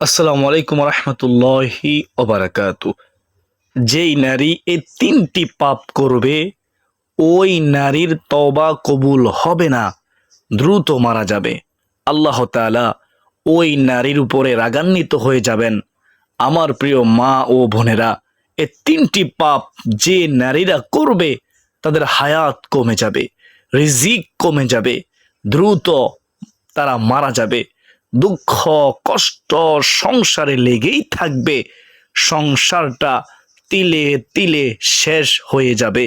আসসালামু আলাইকুম রহমতুল্লাহি ওবারাকাতু। যেই নারী এই তিনটি পাপ করবে ওই নারীর তওবা কবুল হবে না, দ্রুত মারা যাবে। আল্লাহ তাআলা ওই নারীর উপরে রাগান্বিত হয়ে যাবেন। আমার প্রিয় মা ও বোনেরা, এই তিনটি পাপ যে নারীরা করবে তাদের হায়াত কমে যাবে, রিজিক কমে যাবে, দ্রুত তারা মারা যাবে। দুঃখ কষ্ট সংসারে লেগেই থাকবে, সংসারটা তিলে তিলে শেষ হয়ে যাবে।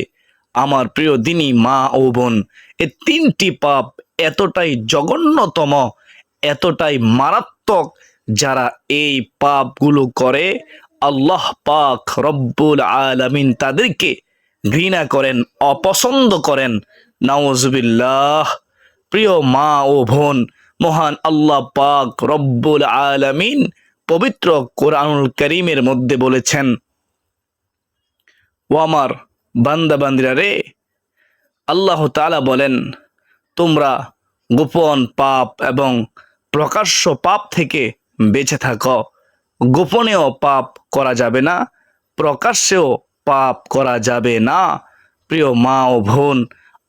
আমার প্রিয় দিনী মা ও বোন, এই তিনটি পাপ এতটাই জঘন্যতম, এতটাই মারাত্মক, যারা এই পাপগুলো করে আল্লাহ পাক রব্বুল আলামিন তাদেরকে ঘৃণা করেন, অপছন্দ করেন। নাউজুবিল্লাহ। প্রিয় মা ও বোন, মহান আল্লাহ পাক রব্বুল আলামিন পবিত্র কোরআনুল কারীমের মধ্যে বলেছেন, ও আমার বান্দা বান্দিরা রে, আল্লাহ তাআলা বলেন, তোমরা গোপন পাপ এবং প্রকাশ্য পাপ থেকে বেঁচে থাকো। গোপনেও পাপ করা যাবে না, প্রকাশ্যেও পাপ করা যাবে না। প্রিয় মা ও বোন,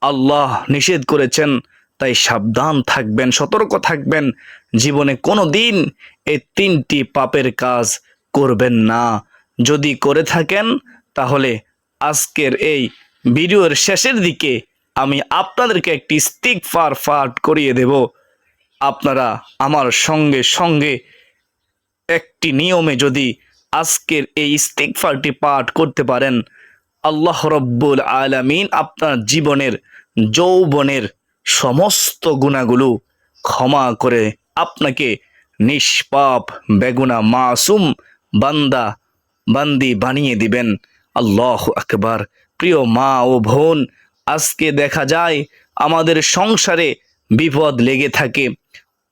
আল্লাহ নিষেধ করেছেন, তাই সাবধান থাকবেন, সতর্ক থাকবেন। জীবনে কোনো দিন এই তিনটি পাপের কাজ করবেন না। যদি করে থাকেন তাহলে আজকের এই ভিডিওর শেষের দিকে আমি আপনাদেরকে একটি ইস্তিগফার পাঠ করিয়ে দেব। আপনারা আমার সঙ্গে সঙ্গে একটি নিয়মে যদি আজকের এই ইস্তিগফারটি পাঠ করতে পারেন, আল্লাহ রব্বুল আলামিন আপনার জীবনের যৌবনের সমস্ত গুনাহগুলো ক্ষমা করে আপনাকে নিষ্পাপ বেগুনা মাসুম বান্দা বান্দি বানিয়ে দিবেন। আল্লাহু আকবার। প্রিয় মা ও বোন, আজকে দেখা যায় আমাদের সংসারে বিপদ লেগে থাকে,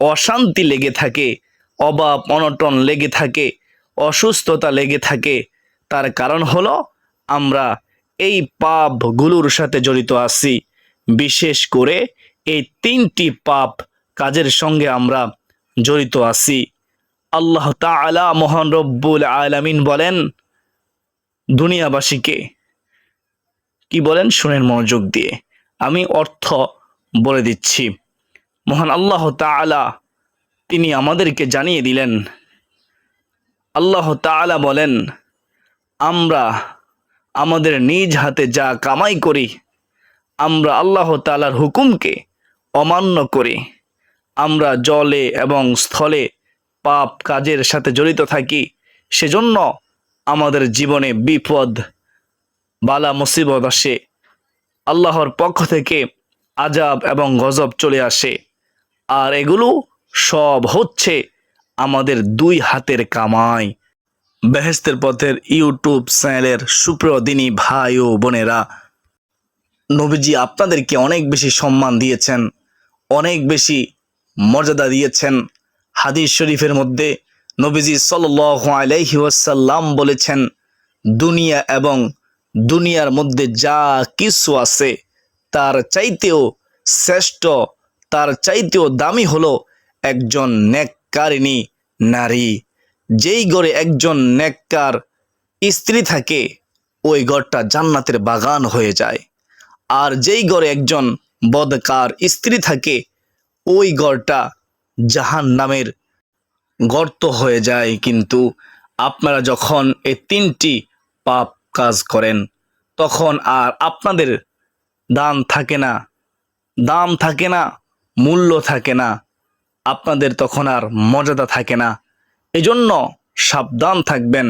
অশান্তি লেগে থাকে, অভাব অনটন লেগে থাকে, অসুস্থতা লেগে থাকে। তার কারণ হলো আমরা এই পাপগুলোর সাথে জড়িত আছি। বিশেষ করে এই তিনটি পাপ কাজের সঙ্গে আমরা জড়িত আছি। আল্লাহ তাআলা মহান রব্বুল আলামিন বলেন দুনিয়াবাসীকে, কি বলেন শুনেন মনোযোগ দিয়ে, আমি অর্থ বলে দিচ্ছি। মহান আল্লাহ তাআলা তিনি আমাদেরকে জানিয়ে দিলেন, আল্লাহ তাআলা বলেন, আমরা আমাদের নিজ হাতে যা কামাই করি, আমরা আল্লাহ তাআলার হুকুমকে অমান্য করি, আমরা জলে এবং স্থলে পাপ কাজের সাথে জড়িত থাকি, সেজন্য আমাদের জীবনে বিপদ বালা মুসিবত আসে, আল্লাহর পক্ষ থেকে আজাব এবং গজব চলে আসে। আর এগুলো সব হচ্ছে আমাদের দুই হাতের কামাই। বেহেশতের পথের ইউটিউব চ্যানেলের সুপ্রিয় দিনী ভাই ও বোনেরা, নবীজি আপনাদেরকে অনেক বেশি সম্মান দিয়েছেন, অনেক বেশি মর্যাদা দিয়েছেন। হাদিস শরীফের মধ্যে নবীজি সাল্লাল্লাহু আলাইহি ওয়াসাল্লাম বলেছেন, দুনিয়া এবং দুনিয়ার মধ্যে যা কিছু আছে তার চাইতেও শ্রেষ্ঠ, তার চাইতেও দামি হলো একজন নেককারিনী নারী। যেই ঘরে একজন নেককার স্ত্রী থাকে ওই ঘরটা জান্নাতের বাগান হয়ে যায়। আর যেই ঘরে একজন বদকার স্ত্রী থাকে ওই ঘরটা জাহান্নামের গর্ত হয়ে যায়। কিন্তু আপনারা যখন এই তিনটি পাপ কাজ করেন তখন আর আপনাদের দাম থাকে না, দাম থাকে না, মূল্য থাকে না, আপনাদের তখন আর মর্যাদা থাকে না। এজন্য সাবধান থাকবেন,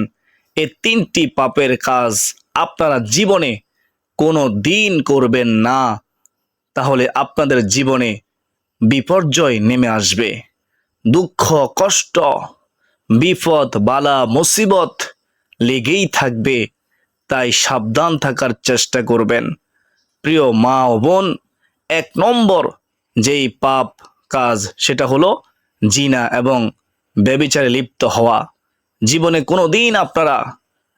এই তিনটি পাপের কাজ আপনারা জীবনে কোনো দিন করবেন না, তাহলে আপনাদের জীবনে বিপর্যয় নেমে আসবে। দুঃখ কষ্ট বিপদ বালা মুসিবত লেগেই থাকবে, তাই সাবধান থাকার চেষ্টা করবেন। প্রিয় মা ও বোন, এক নম্বর যেই পাপ কাজ সেটা হলো জিনা এবং ব্যভিচারে লিপ্ত হওয়া। জীবনে কোনো দিন আপনারা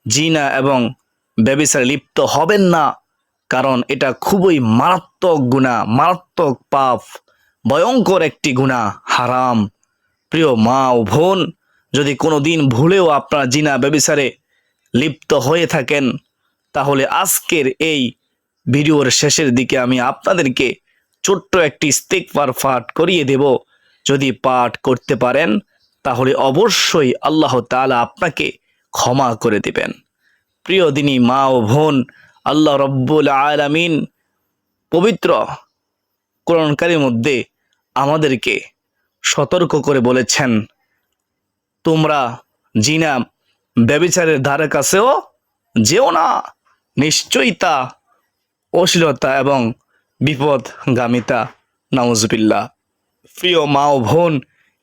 জিনা এবং ব্যভিচারে লিপ্ত হবেন না, কারণ এটা খুবই মারাত্মক গুনাহ, মারাত্মক পাপ, ভয়ঙ্কর একটি গুনাহ, হারাম। প্রিয় মা ও বোন, যদি কোনো দিন ভুলেও আপনারা জিনা ব্যভিচারে লিপ্ত হয়ে থাকেন, তাহলে আজকের এই ভিডিওর শেষের দিকে আমি আপনাদেরকে ছোট্ট একটি ইস্তিগফার পাঠ করিয়ে দেব। যদি পাঠ করতে পারেন তাহলে অবশ্যই আল্লাহ তাআলা আপনাকে ক্ষমা করে দিবেন। প্রিয় দিনী মা ও বোন, আল্লাহ রব্বুল আলামিন পবিত্র কোরআন কারীমের মধ্যে আমাদেরকে সতর্ক করে বলেছেন, তোমরা জিনা ব্যভিচারের ধারে কাছেও যেও না, নিশ্চয়ই তা অশ্লীলতা এবং বিপদগামিতা। নাউজুবিল্লাহ। প্রিয় মা ও বোন,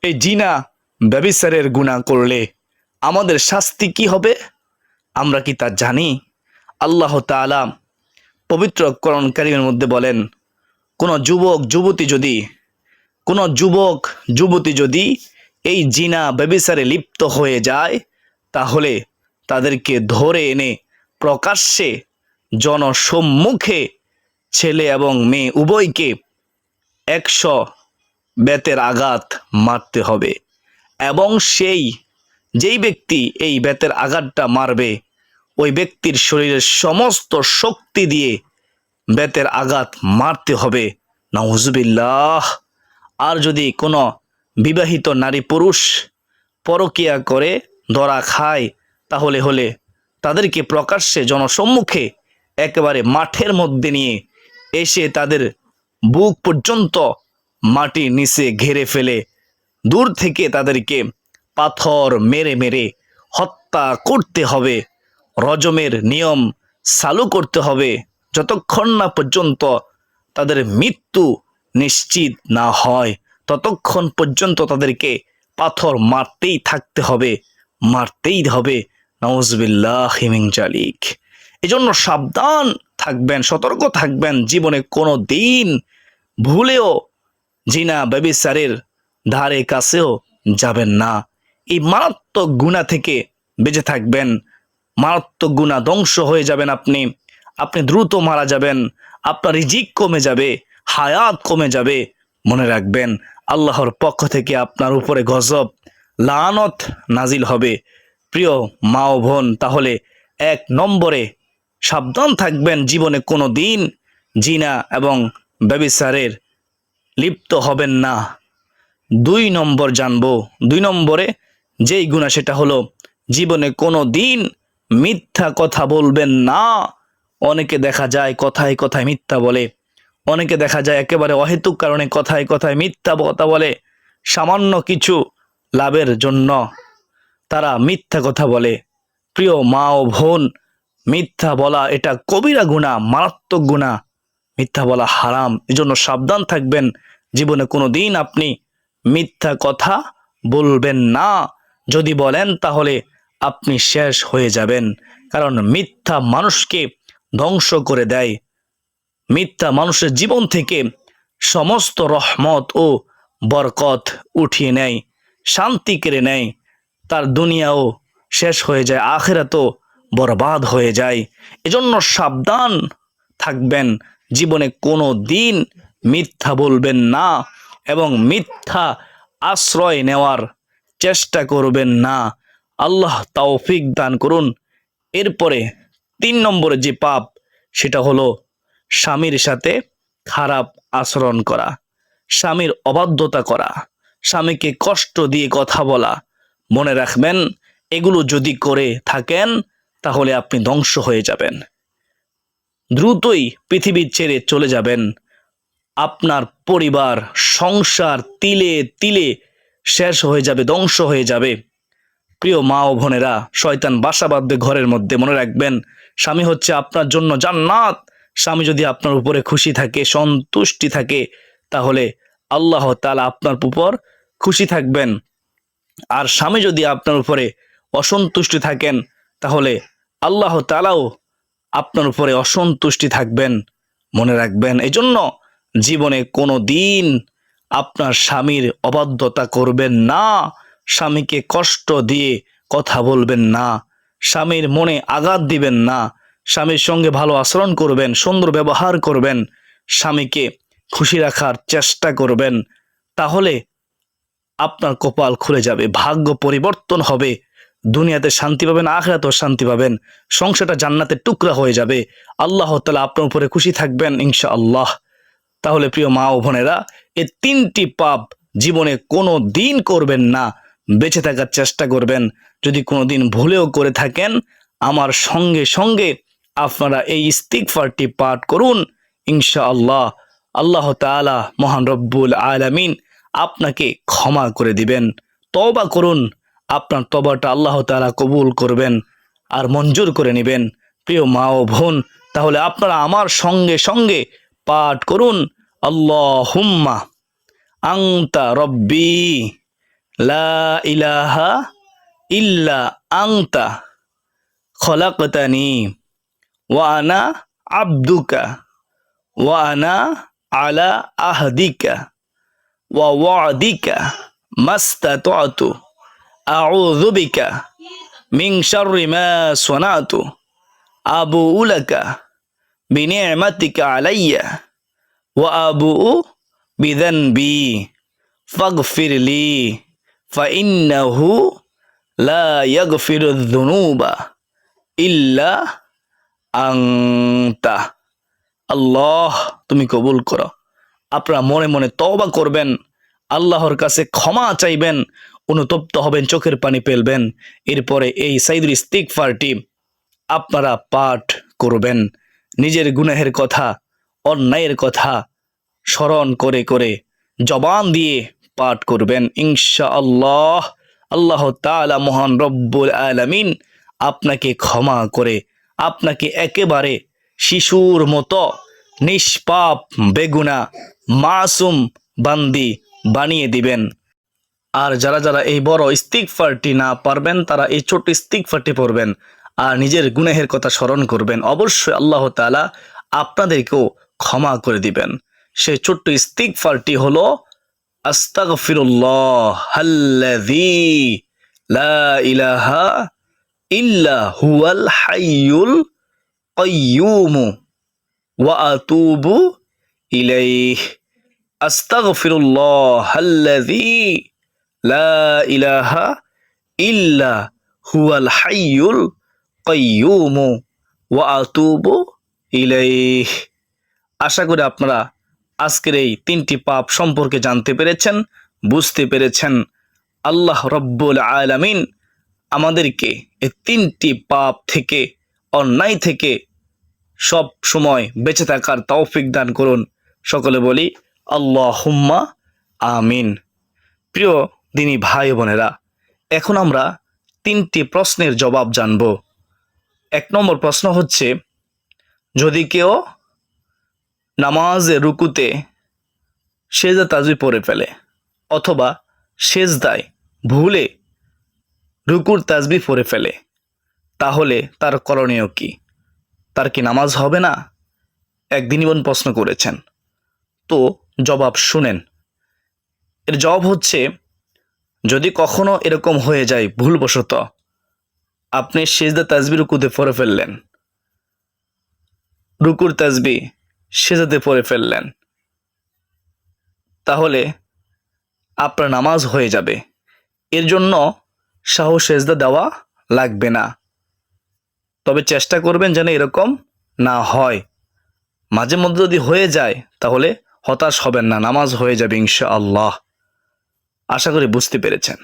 এই জিনা ব্যভিচারের গুনাহ করলে আমাদের শাস্তি কি হবে আমরা কি তা জানি? আল্লাহ তাআলা পবিত্র কোরআন কারীমের মধ্যে বলেন, কোনো যুবক যুবতী যদি এই জিনা ব্যভিচারে লিপ্ত হয়ে যায়, তাহলে তাদেরকে ধরে এনে প্রকাশ্যে জনসম্মুখে ছেলে এবং মেয়ে উভয়কে 100 বেতের আঘাত মারতে হবে, এবং যেই ব্যক্তি এই বেতের আঘাতটা মারবে, ওই ব্যক্তির শরীরের সমস্ত শক্তি দিয়ে বেতের আঘাত মারতে হবে। নাউজুবিল্লাহ। আর যদি কোনো বিবাহিত নারী পুরুষ পরকীয়া করে ধরা খায়, তাহলে তাদেরকে প্রকাশ্যে জনসম্মুখে একেবারে মাঠের মধ্যে নিয়ে এসে তাদের বুক পর্যন্ত মাটির নিচে ঘেরে ফেলে দূর থেকে তাদেরকে পাথর মেরে মেরে হত্যা করতে হবে। রজমের নিয়ম চালু করতে হবে যতক্ষণ না পর্যন্ত তাদের মৃত্যু নিশ্চিত না হয়, ততক্ষণ পর্যন্ত তাদেরকে পাথর মারতেই থাকতে হবে, মারতেই হবে। নাউজুবিল্লাহি মিন জালিক। এজন্য সাবধান থাকবেন, সতর্ক থাকবেন, জীবনে কোনো দিন ভুলেও জিনা ব্যভিচারের ধারে কাছেও যাবেন না। এই মারাত্মক গুনাহ থেকে বেঁচে থাকবেন। মারাত্মক গুনাহ, ধ্বংস হয়ে যাবেন আপনি দ্রুত মারা যাবেন, আপনার রিজিক কমে যাবে, হায়াত কমে যাবে। মনে রাখবেন, আল্লাহর পক্ষ থেকে আপনার উপরে গজব, লানত নাজিল হবে। প্রিয় মা ও বোন, তাহলে 1 নম্বরে সাবধান থাকবেন, জীবনে কোনো দিন জিনা এবং ব্যভিচারের লিপ্ত হবেন না। 2 নম্বর জানবো, 2 নম্বরে যেই গুনাহ সেটা হলো জীবনে কোনো দিন মিথ্যা কথা বলবেন না। অনেকে দেখা যায় কথায় কথায় মিথ্যা বলে, অনেকে দেখা যায় একেবারে অহেতুক কারণে কথায় কথায় মিথ্যা কথা বলে, সামান্য কিছু লাভের জন্য তারা মিথ্যা কথা বলে। প্রিয় মা ও বোন, মিথ্যা বলা এটা কবিরা গুনাহ, মারাত্মক গুনাহ। মিথ্যা বলা হারাম। এজন্য সাবধান থাকবেন, জীবনে কোনো দিন আপনি মিথ্যা কথা বলবেন না। যদি বলেন তাহলে আপনি শেষ হয়ে যাবেন, কারণ মিথ্যা মানুষকে ধ্বংস করে দেয়। মিথ্যা মানুষের জীবন থেকে সমস্ত রহমত ও বরকত উঠিয়ে নেয়, শান্তি কেড়ে নেয়, তার দুনিয়াও শেষ হয়ে যায়, আখিরাতও বরবাদ হয়ে যায়। এজন্য সাবধান থাকবেন, জীবনে কোনো দিন মিথ্যা বলবেন না এবং মিথ্যা আশ্রয় নেওয়ার চেষ্টা করবেন না। আল্লাহ তৌফিক দান করুন। এরপরে 3 নম্বরে যে পাপ সেটা হলো স্বামীর সাথে খারাপ আচরণ করা, স্বামীর অবাধ্যতা করা, স্বামীকে কষ্ট দিয়ে কথা বলা। মনে রাখবেন, এগুলো যদি করে থাকেন তাহলে আপনি ধ্বংস হয়ে যাবেন, দ্রুতই পৃথিবী ছেড়ে চলে যাবেন। আপনার পরিবার সংসার তিলে তিলে শেষ হয়ে যাবে, ধ্বংস হয়ে যাবে। প্রিয় মা ও বোনেরা, শয়তান বাসা বাঁধবে ঘরের মধ্যে। মনে রাখবেন, স্বামী হচ্ছে আপনার জন্য জান্নাত। স্বামী যদি আপনার উপরে খুশি থাকে, সন্তুষ্টি থাকে, তাহলে আল্লাহ তাআলা আপনার উপর খুশি থাকবেন। আর স্বামী যদি আপনার উপরে অসন্তুষ্টি থাকেন, তাহলে আল্লাহ তাআলাও আপনার উপরে অসন্তুষ্টি থাকবেন। মনে রাখবেন, এজন্য জীবনে কোনো দিন আপনার স্বামীর অবাধ্যতা করবেন না, স্বামীকে কষ্ট দিয়ে কথা বলবেন না, স্বামীর মনে আঘাত দিবেন না, স্বামীর সঙ্গে ভালো আচরণ করবেন, সুন্দর ব্যবহার করবেন, স্বামীকে খুশি রাখার চেষ্টা করবেন। তাহলে আপনার কপাল খুলে যাবে, ভাগ্য পরিবর্তন হবে, দুনিয়াতে শান্তি পাবেন, আখিরাতেও শান্তি পাবেন, সংসারটা জান্নাতের টুকরা হয়ে যাবে, আল্লাহ তাআলা আপনার উপরে খুশি থাকবেন ইনশাআল্লাহ। তাহলে প্রিয় মা ও বোনেরা, এই 3টি পাপ জীবনে কোনো দিন করবেন না, বেঁচে থাকার চেষ্টা করবেন। যদি কোনো দিন ভুলেও করে থাকেন, আমার সঙ্গে সঙ্গে আপনারা এই ইস্তিগফারটি পাঠ করুন ইনশাআল্লাহ। আল্লাহ তাআলা মহান রব্বুল আলামিন আপনাকে ক্ষমা করে দিবেন। তওবা করুন, আপনার তওবাটা আল্লাহ তাআলা কবুল করবেন আর মঞ্জুর করে নেবেন। প্রিয় মা ও বোন, তাহলে আপনারা আমার সঙ্গে সঙ্গে পাঠ করুন, আল্লাহুম্মা আনতা রব্বি লা ইলাহা ইল্লা আনতা খলাকতানি ওয়া আনা আবদুকা ওয়া আনা আলা আহদিকা ওয়া ওয়াদিকা মাস্তাতআতু আউযু বিকা মিন শাররি মা সানাতু আবুউ লাকা বিনি'মাতিকা আলাইয়া ওয়া আবুউ বিযানবি ফাগফিরলি ফাইন্নাহু লা ইয়াগফিরুয যুনুবা ইল্লা আনতা। আল্লাহ তুমি কবুল করো। আপনারা মনে মনে তওবা করবেন, আল্লাহর কাছে ক্ষমা চাইবেন, অনুতপ্ত হবেন, চোখের পানি ফেলবেন। এরপরে এই সাইদুল ইস্তিগফারটি আপনারা পাঠ করবেন। নিজের গুনাহের কথা, অন্যায়ের কথা স্মরণ করে করে জবান দিয়ে পাঠ করবেন ইনশাআল্লাহ। আল্লাহ তাআলা মহান রব্বুল আলামিন আপনাকে ক্ষমা করে আপনাকে একেবারে শিশুর মতো নিষ্পাপ বেগুনা মাসুম বান্দি বানিয়ে দিবেন। আর যারা যারা এই বড় ইস্তিগফারটি না পারবেন, তারা এই ছোট ইস্তিগফারটি পড়বেন আর নিজের গুনাহের কথা স্মরণ করবেন। অবশ্যই আল্লাহ তাআলা আপনাদেরকেও ক্ষমা করে দিবেন। সেই ছোট্ট ইস্তিগফারটি হলো আস্তাগফিরুল্লাহাল্লাযী লা ইলাহা ইল্লা হুয়াল হাইয়ুল কাইয়্যুম ওয়া আতুবু ইলাইহি। আস্তাগফিরুল্লাহাল্লাযী লা ইলাহা ইল্লা হুয়াল হাইয়ুল কাইয়্যুম ওয়া আতুবু ইলাইহি। আশা করি আপনারা আজকের এই 3টি পাপ সম্পর্কে জানতে পেরেছেন, বুঝতে পেরেছেন। আল্লাহ রব্বুল আলামিন আমাদেরকে এই 3টি পাপ থেকে, অন্যায় থেকে সব সময় বেঁচে থাকার তৌফিক দান করুন। সকলে বলি আল্লাহুম্মা আমিন। প্রিয় দিনী ভাই বোনেরা, এখন আমরা 3টি প্রশ্নের জবাব জানব। 1 নম্বর প্রশ্ন হচ্ছে, যদি কেউ নামাজে রুকুতে সেজদা তাসবিহ পড়ে ফেলে অথবা সেজদায় ভুলে রুকুর তাসবিহ পড়ে ফেলে, তাহলে তার করণীয় কি? তার কি নামাজ হবে না? একদিনই বোন প্রশ্ন করেছেন। তো জবাব শুনেন। এর জবাব হচ্ছে, যদি কখনো এরকম হয়ে যায় ভুলবশত আপনি সেজদা তাসবিহ রুকুতে পড়ে ফেললেন, রুকুর তাসবিহ সেজদাতে পড়ে ফেললেন, তাহলে আপনার নামাজ হয়ে যাবে। এর জন্য সাহু সেজদা দেওয়া লাগবে না। তবে চেষ্টা করবেন যেন এরকম না হয়। মাঝে মধ্যে যদি হয়ে যায় তাহলে হতাশ হবেন না, নামাজ হয়ে যাবে ইনশাআল্লাহ। আশা করি বুঝতে পেরেছেন।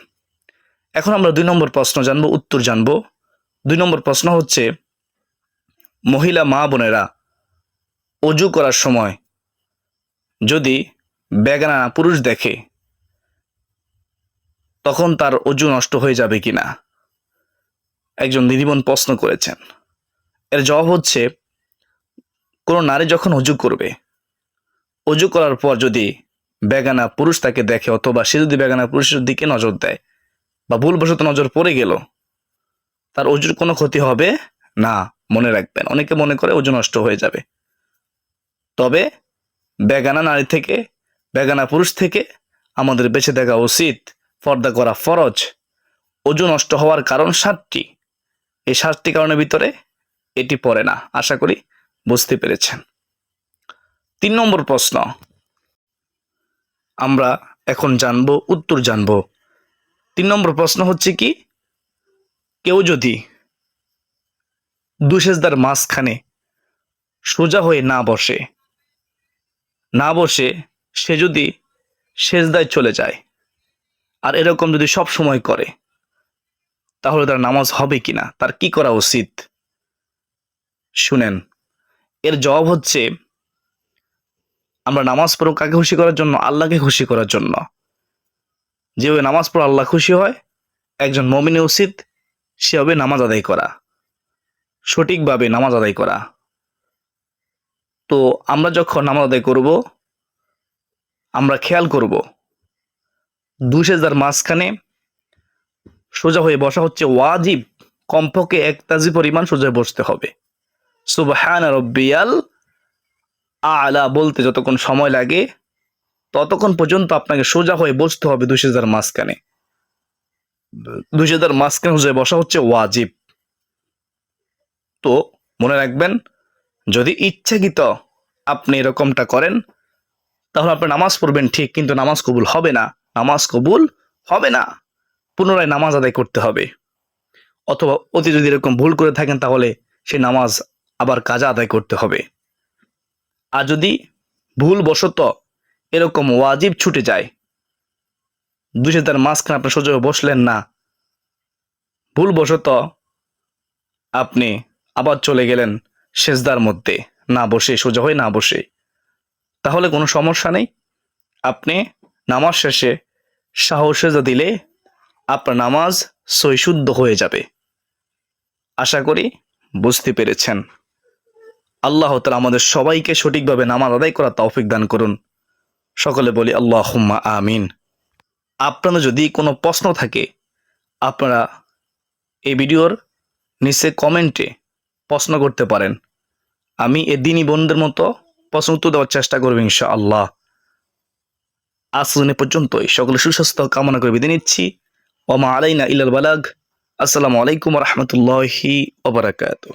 এখন আমরা 2 নম্বর প্রশ্ন জানবো, উত্তর জানবো। 2 নম্বর প্রশ্ন হচ্ছে, মহিলা মা বোনেরা অজু করার সময় যদি বেগানা পুরুষ দেখে, তখন তার অজু নষ্ট হয়ে যাবে কিনা? একজন দিদিবোন প্রশ্ন করেছেন। এর জবাব হচ্ছে, কোনো নারী যখন অজু করবে, অজু করার পর যদি বেগানা পুরুষ তাকে দেখে অথবা সে যদি বেগানা পুরুষের দিকে নজর দেয় বা ভুলবশত নজর পড়ে গেল, তার অজুর কোনো ক্ষতি হবে না। মনে রাখবেন, অনেকে মনে করে অজু নষ্ট হয়ে যাবে। তবে বেগানা নারী থেকে, বেগানা পুরুষ থেকে আমাদের বেঁচে থাকা উচিত, পর্দা করা ফরজ। অজু নষ্ট হওয়ার কারণ 7টি। এই 7টি কারণের ভিতরে এটি পড়ে না। আশা করি বুঝতে পেরেছেন। 3 নম্বর প্রশ্ন, আমরা এখন জানবো, উত্তর জানবো। 3 নম্বর প্রশ্ন হচ্ছে কি, কেউ যদি দুই সেজদার মাঝখানে সোজা হয়ে না বসে সে যদি সেজদায় চলে যায়, আর এরকম যদি সব সময় করে, তাহলে তার নামাজ হবে কিনা, তার কি করা উচিত? শুনেন, এর জবাব হচ্ছে, আমরা নামাজ পড়ব কাকে খুশি করার জন্য? আল্লাহকে খুশি করার জন্য। যেভাবে নামাজ পড়ে আল্লাহ খুশি হয়, একজন মুমিনের উচিত সেভাবে নামাজ আদায় করা, সঠিকভাবে নামাজ আদায় করা। তো আমরা যখন নামাজ আদায় করব, আমরা খেয়াল করব দুই সেজদার মাঝখানে সোজা হয়ে বসা হচ্ছে ওয়াজিব। কমপক্ষে 1 তাসবিহ পরিমাণ সোজা হয়ে বসতে হবে। সুবহানা রাব্বিয়াল আ'লা বলতে যতক্ষণ সময় লাগে, ততক্ষণ পর্যন্ত আপনাকে সোজা হয়ে বসতে হবে দুই সেজদার মাঝখানে। দুই সেজদার মাঝখানে সোজা হয়ে বসা হচ্ছে ওয়াজিব। তো মনে রাখবেন, যদি ইচ্ছাকৃত আপনি এরকমটা করেন, তাহলে আপনি নামাজ পড়বেন ঠিক, কিন্তু নামাজ কবুল হবে না। নামাজ কবুল হবে না, পুনরায় নামাজ আদায় করতে হবে। অথবা অতি যদি এরকম ভুল করে থাকেন, তাহলে সেই নামাজ আবার কাজা আদায় করতে হবে। আর যদি ভুলবশত এরকম ওয়াজিব ছুটে যায়, দুই সেজদার মাঝখানে আপনি সোজা হয়ে বসলেন না, ভুলবশত আপনি আবার চলে গেলেন সেজদার মধ্যে, না বসে, সোজা হয়ে না বসে, তাহলে কোনো সমস্যা নেই। আপনি নামাজ শেষে সাহু সেজদা দিলে আপনার নামাজ সহিশুদ্ধ হয়ে যাবে। আশা করি বুঝতে পেরেছেন। আল্লাহ তাআলা আমাদের সবাইকে সঠিকভাবে নামাজ আদায় করার তৌফিক দান করুন। সকলে বলি আল্লাহুম্মা আমিন। আপনাদের যদি কোনো প্রশ্ন থাকে, আপনারা এই ভিডিওর নিচে কমেন্টে প্রশ্ন করতে পারেন। আমি এ দিনী বোনদের মতো প্রশ্ন উত্তর দেওয়ার চেষ্টা করব ইনশাআল্লাহ। আজ পর্যন্তই, সকলে সুস্বাস্থ্য কামনা করে বিদায় নিচ্ছি। ওয়া মা আলাইনা ইল্লাল বালাগ। আসসালামু আলাইকুম ওয়া রাহমাতুল্লাহি ওয়া বারাকাতুহু।